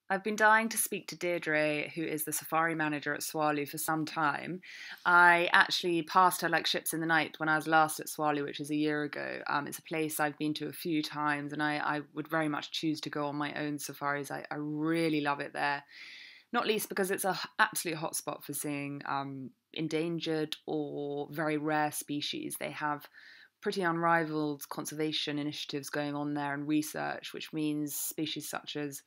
I've been dying to speak to Deirdre, who is the safari manager at Tswalu, for some time. I actually passed her like ships in the night when I was last at Tswalu, which is a year ago. It's a place I've been to a few times, and I would very much choose to go on my own safaris. I really love it there, not least because it's a absolute hotspot for seeing endangered or very rare species. They have pretty unrivaled conservation initiatives going on there and research, which means species such as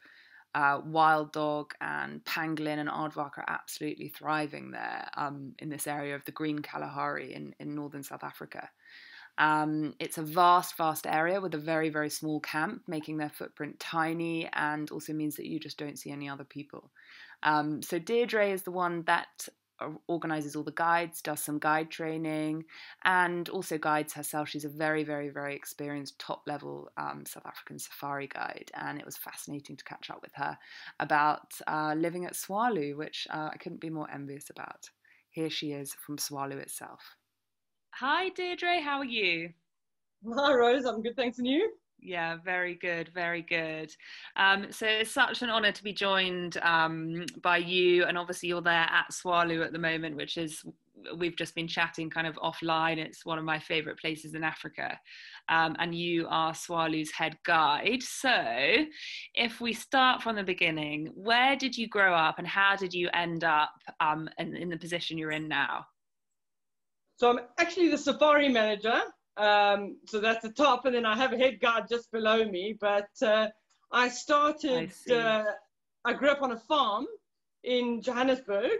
wild dog and pangolin and aardvark are absolutely thriving there in this area of the Green Kalahari in northern South Africa. It's a vast, vast area with a very, very small camp, making their footprint tiny, and also means that you just don't see any other people. So Deirdre is the one that organizes all the guides, does some guide training, and also guides herself. She's a very, very, very experienced top level South African safari guide, and it was fascinating to catch up with her about living at Tswalu, which I couldn't be more envious about. Here she is from Tswalu itself. Hi Deirdre, how are you? Hi Rose, I'm good, thanks, and you? Yeah, very good, very good. So it's such an honour to be joined by you, and obviously you're there at Tswalu at the moment, which is, we've just been chatting kind of offline. It's one of my favourite places in Africa, and you are Tswalu's head guide. So if we start from the beginning, where did you grow up, and how did you end up in the position you're in now? So I'm actually the safari manager. So that's the top, and then I have a head guard just below me. But I started, I grew up on a farm in Johannesburg,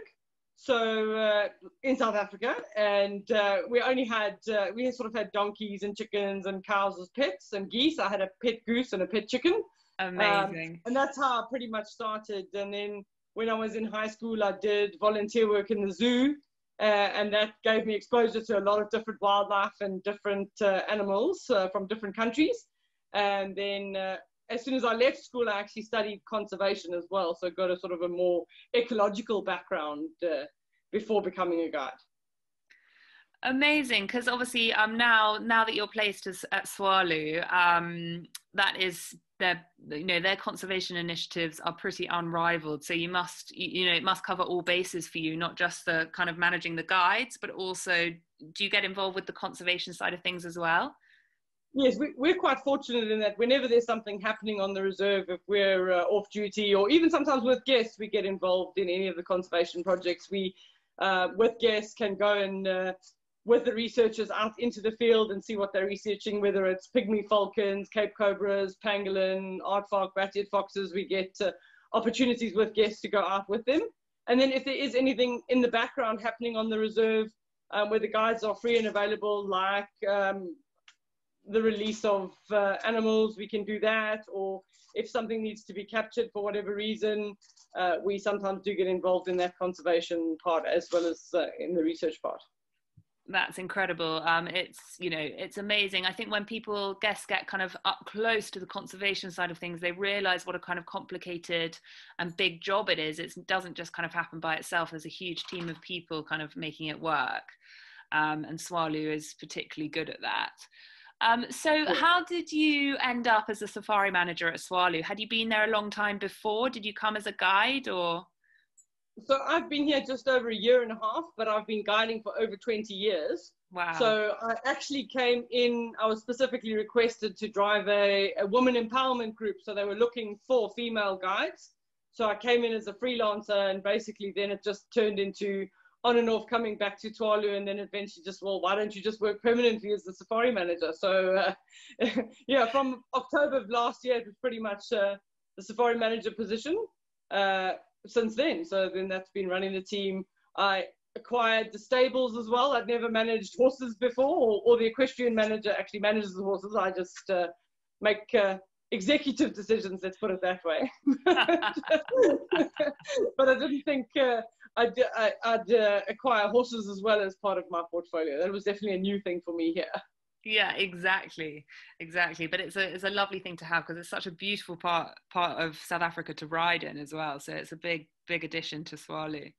so in South Africa, and we sort of had donkeys and chickens and cows as pets and geese. I had a pet goose and a pet chicken. Amazing. And that's how I pretty much started. And then when I was in high school, I did volunteer work in the zoo. And that gave me exposure to a lot of different wildlife and different animals from different countries. And then as soon as I left school, I actually studied conservation as well. So got a sort of a more ecological background before becoming a guide. Amazing, because obviously now that you're placed at Tswalu, that is their conservation initiatives are pretty unrivaled. So it must cover all bases for you, not just the kind of managing the guides, but also, do you get involved with the conservation side of things as well? Yes, we're quite fortunate in that whenever there's something happening on the reserve, if we're off duty, or even sometimes with guests, we get involved in any of the conservation projects. We, with guests, can go and with the researchers out into the field and see what they're researching, whether it's pygmy falcons, Cape cobras, pangolin, aardvark, bat-eared foxes. We get opportunities with guests to go out with them. And then if there is anything in the background happening on the reserve where the guides are free and available, like the release of animals, we can do that. Or if something needs to be captured for whatever reason, we sometimes do get involved in that conservation part as well as in the research part. That's incredible. It's amazing. I think when guests get kind of up close to the conservation side of things, they realize what a kind of complicated and big job it is. It doesn't just kind of happen by itself. There's a huge team of people kind of making it work. And Tswalu is particularly good at that. So how did you end up as a safari manager at Tswalu? Had you been there a long time before? Did you come as a guide, or? So I've been here just over a year and a half, but I've been guiding for over 20 years. Wow. So I actually came in, I was specifically requested to drive a woman empowerment group. So they were looking for female guides. So I came in as a freelancer, and basically then it just turned into on and off coming back to Tswalu, and then eventually just, well, why don't you just work permanently as the safari manager? So yeah, from October of last year, it was pretty much the safari manager position. Since then. So then that's been running the team. I acquired the stables as well. I'd never managed horses before, or the equestrian manager actually manages the horses. I just make executive decisions, let's put it that way. But I didn't think I'd acquire horses as well as part of my portfolio. That was definitely a new thing for me here. Yeah, exactly. But it's a lovely thing to have, because it's such a beautiful part of South Africa to ride in as well. So it's a big addition to Tswalu.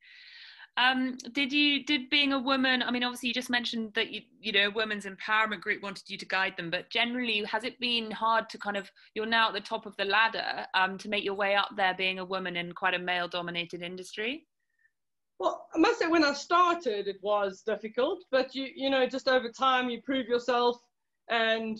Did being a woman, I mean, obviously you just mentioned that you know, a women's empowerment group wanted you to guide them, but generally, has it been hard to kind of, you're now at the top of the ladder, to make your way up there being a woman in quite a male dominated industry? Well, I must say when I started, it was difficult, but you know, just over time, you prove yourself. And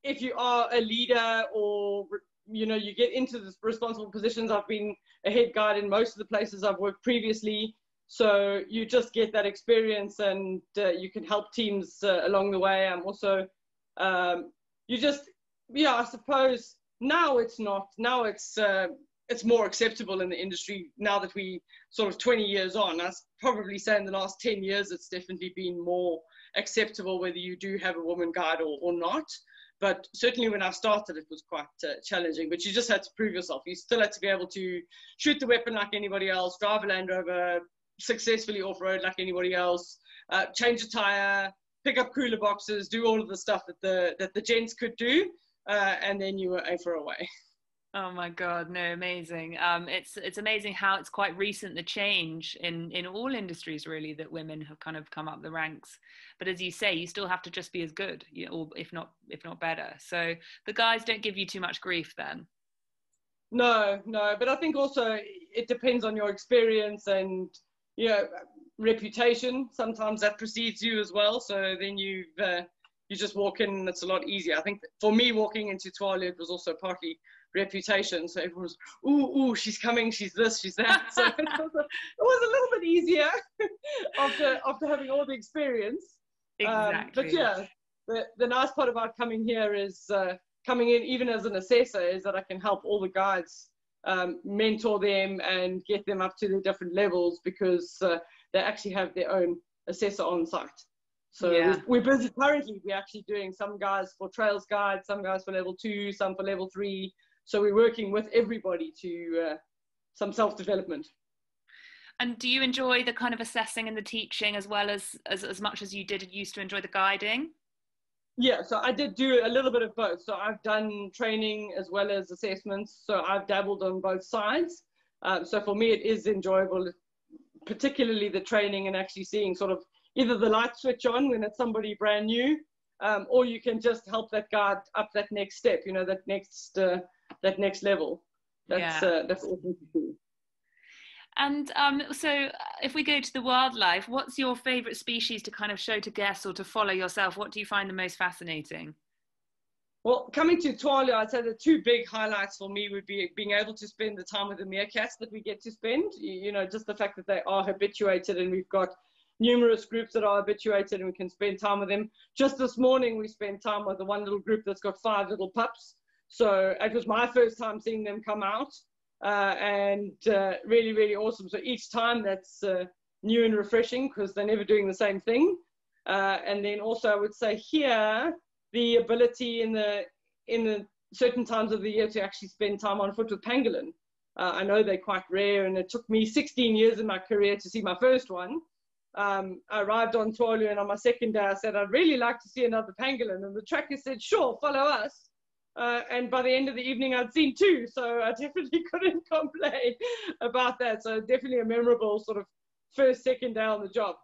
if you are a leader or, you know, you get into the responsible positions, I've been a head guide in most of the places I've worked previously. So you just get that experience and you can help teams along the way. I'm also, you just, yeah, I suppose now it's not, now it's more acceptable in the industry now that we sort of 20 years on. I probably say in the last 10 years, it's definitely been more acceptable whether you do have a woman guide or not. But certainly when I started, it was quite challenging, but you just had to prove yourself. You still had to be able to shoot the weapon like anybody else, drive a Land Rover successfully off-road like anybody else, change a tire, pick up cooler boxes, do all of the stuff that the gents could do, and then you were A for away. Oh my God, no, amazing. It's amazing how it's quite recent, the change in all industries really, that women have kind of come up the ranks. But as you say, you still have to just be as good, or if not better. So the guys don't give you too much grief then. No, but I think also it depends on your experience and, you know, reputation. Sometimes that precedes you as well. So then you just walk in and it's a lot easier. I think for me walking into Tswalu, it was also partly reputation. So everyone was, ooh, she's coming, she's this, she's that. So it was a little bit easier after having all the experience. Exactly. But yeah, the nice part about coming here is coming in even as an assessor is that I can help all the guides, mentor them and get them up to the different levels, because they actually have their own assessor on site. So yeah, we're busy currently. We're actually doing some guys for trails guide, some guys for level 2, some for level 3. So we're working with everybody to some self-development. And do you enjoy the kind of assessing and the teaching as well as much as you used to enjoy the guiding? Yeah, so I did do a little bit of both. So I've done training as well as assessments. So I've dabbled on both sides. So for me, it is enjoyable, particularly the training and actually seeing sort of either the light switch on when it's somebody brand new, or you can just help that guide up that next step, you know, that next level. That's awesome to see. And so if we go to the wildlife, what's your favourite species to kind of show to guests or to follow yourself? What do you find the most fascinating? Well, coming to Tswalu, I'd say the two big highlights for me would be being able to spend the time with the meerkats that we get to spend. You know, just the fact that they are habituated, and we've got numerous groups that are habituated and we can spend time with them. Just this morning, we spent time with the one little group that's got 5 little pups. So it was my first time seeing them come out, and really, really awesome. So each time that's new and refreshing because they're never doing the same thing. And then also I would say here, the ability in the certain times of the year to actually spend time on foot with pangolin. I know they're quite rare, and it took me 16 years in my career to see my first one. I arrived on Tswalu, and on my second day I said, I'd really like to see another pangolin. And the tracker said, sure, follow us. And by the end of the evening, I'd seen 2. So I definitely couldn't complain about that. So definitely a memorable sort of first, second day on the job.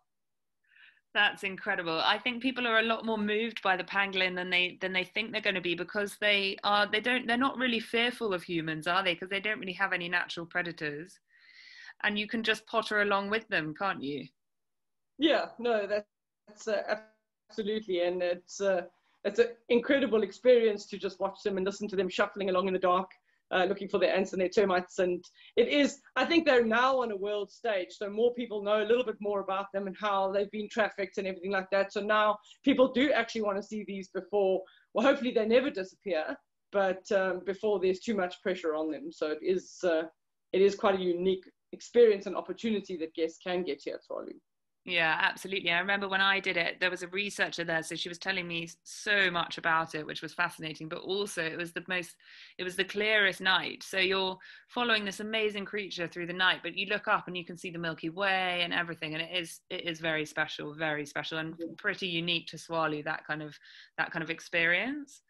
That's incredible. I think people are a lot more moved by the pangolin than they think they're going to be, because they're not really fearful of humans, are they? Because they don't really have any natural predators, and you can just potter along with them, can't you? Yeah, no, that's absolutely, and it's an incredible experience to just watch them and listen to them shuffling along in the dark, looking for their ants and their termites. And it is, I think they're now on a world stage, so more people know a little bit more about them and how they've been trafficked and everything like that. So now people do actually want to see these before, well, hopefully they never disappear, but before there's too much pressure on them. So it is quite a unique experience and opportunity that guests can get here at Tswalu. Yeah, absolutely. I remember when I did it, there was a researcher there, so she was telling me so much about it, which was fascinating, but also it was the clearest night. So you're following this amazing creature through the night, but you look up and you can see the Milky Way and everything, and it is very special, and pretty unique to Tswalu, that kind of experience.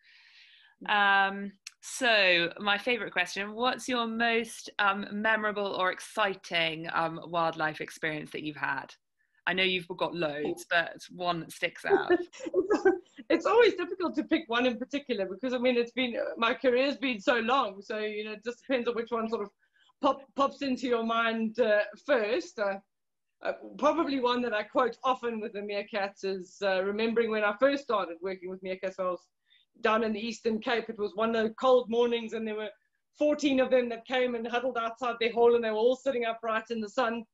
So, my favourite question, what's your most memorable or exciting wildlife experience that you've had? I know you've got loads, but one that sticks out. It's always difficult to pick one in particular because I mean it's been my career's been so long, so you know it just depends on which one sort of pops into your mind first. Probably one that I quote often with the meerkats is remembering when I first started working with meerkats. I was down in the Eastern Cape. It was one of the cold mornings, and there were 14 of them that came and huddled outside their hole, and they were all sitting upright in the sun.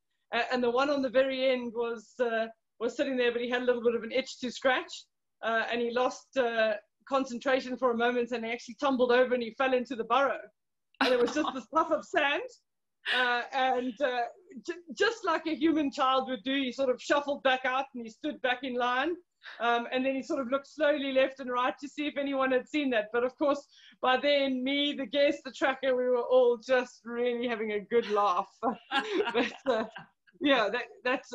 And the one on the very end was sitting there, but he had a little bit of an itch to scratch, and he lost concentration for a moment, and he actually tumbled over and he fell into the burrow. And it was just this puff of sand. And just like a human child would do, he sort of shuffled back out and he stood back in line. And then he sort of looked slowly left and right to see if anyone had seen that. But of course, by then, me, the guest, the tracker, we were all just really having a good laugh. But yeah, that's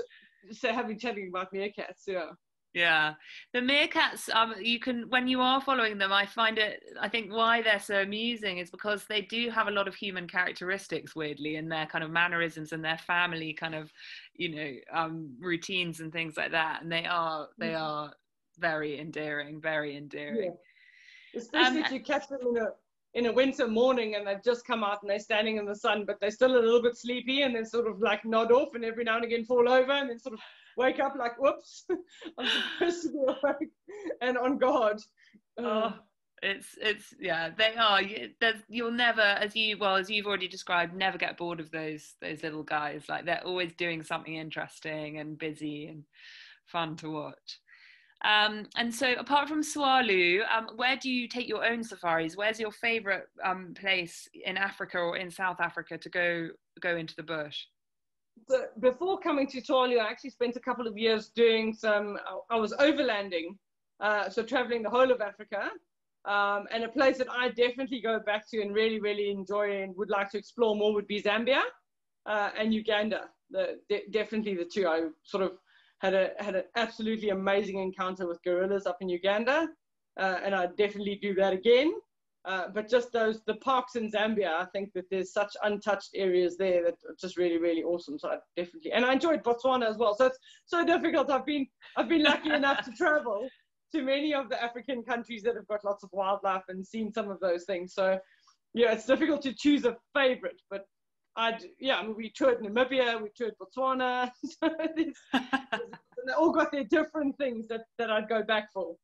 so having chatting about meerkats. Yeah. Yeah, the meerkats, you can, when you are following them, I think why they're so amusing is because they do have a lot of human characteristics, weirdly, in their kind of mannerisms and their family kind of, routines and things like that. And they are very endearing, very endearing. Yeah. Especially if you catch them in a winter morning and they've just come out and they're standing in the sun, but they're still a little bit sleepy and they sort of like nod off and every now and again fall over and then sort of wake up like, whoops, I'm supposed to be awake and on guard. Yeah, they are. You'll never, as you've already described, never get bored of those little guys. Like they're always doing something interesting and busy and fun to watch. And so apart from Tswalu, where do you take your own safaris? Where's your favorite place in Africa or in South Africa to go into the bush? So before coming to Tswalu, I actually spent a couple of years doing I was overlanding, so traveling the whole of Africa. And a place that I definitely go back to and really, really enjoy and would like to explore more would be Zambia and Uganda. Definitely the two. I sort of had an absolutely amazing encounter with gorillas up in Uganda, and I'd definitely do that again. But just the parks in Zambia, I think that there's such untouched areas there that are just really, really awesome. So I definitely, and I enjoyed Botswana as well. So it's so difficult. I've been lucky enough to travel to many of the African countries that have got lots of wildlife and seen some of those things. So yeah, it's difficult to choose a favorite, but we toured Namibia, we toured Botswana. So they all got their different things that I'd go back for.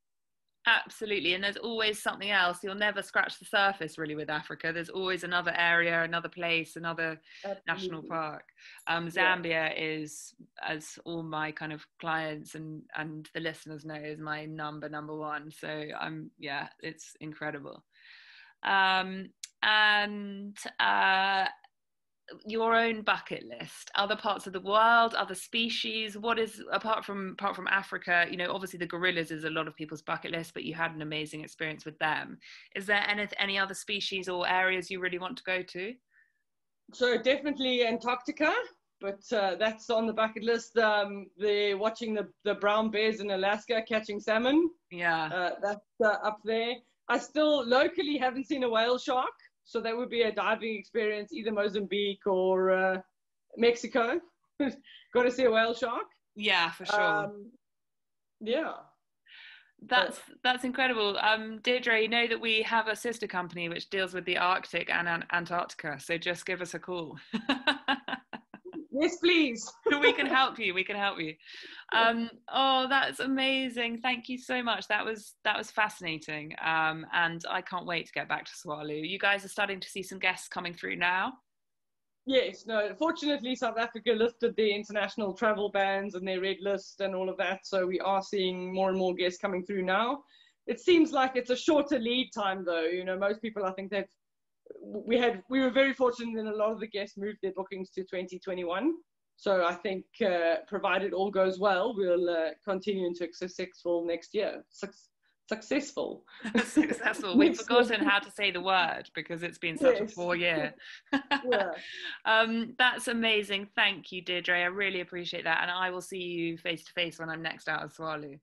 Absolutely, and there's always something else. You'll never scratch the surface really with Africa. There's always another area, another place, another national park. Zambia is, as all my kind of clients and the listeners know, is my number one. So it's incredible. Your own bucket list, other parts of the world, other species. What is, apart from Africa, obviously the gorillas is a lot of people's bucket list, but you had an amazing experience with them. Is there any other species or areas you really want to go to? So definitely Antarctica, but that's on the bucket list. They're watching the brown bears in Alaska catching salmon. Yeah, that's up there. I still locally haven't seen a whale shark. So that would be a diving experience, either Mozambique or Mexico. Got to see a whale shark. Yeah, for sure. Yeah. That's incredible. Deirdre, you know that we have a sister company which deals with the Arctic and Antarctica. So just give us a call. Yes, please. We can help you. Oh, that's amazing. Thank you so much. That was fascinating. And I can't wait to get back to Tswalu. You guys are starting to see some guests coming through now? Yes, no, fortunately South Africa lifted their international travel bans and their red list and all of that. So we are seeing more and more guests coming through now. It seems like it's a shorter lead time though. Most people, I think we were very fortunate that a lot of the guests moved their bookings to 2021. So I think provided all goes well, we'll continue into successful next year. Successful. We've forgotten how to say the word because it's been such a poor year. Yeah. That's amazing. Thank you, Deirdre. I really appreciate that. And I will see you face to face when I'm next out of Tswalu.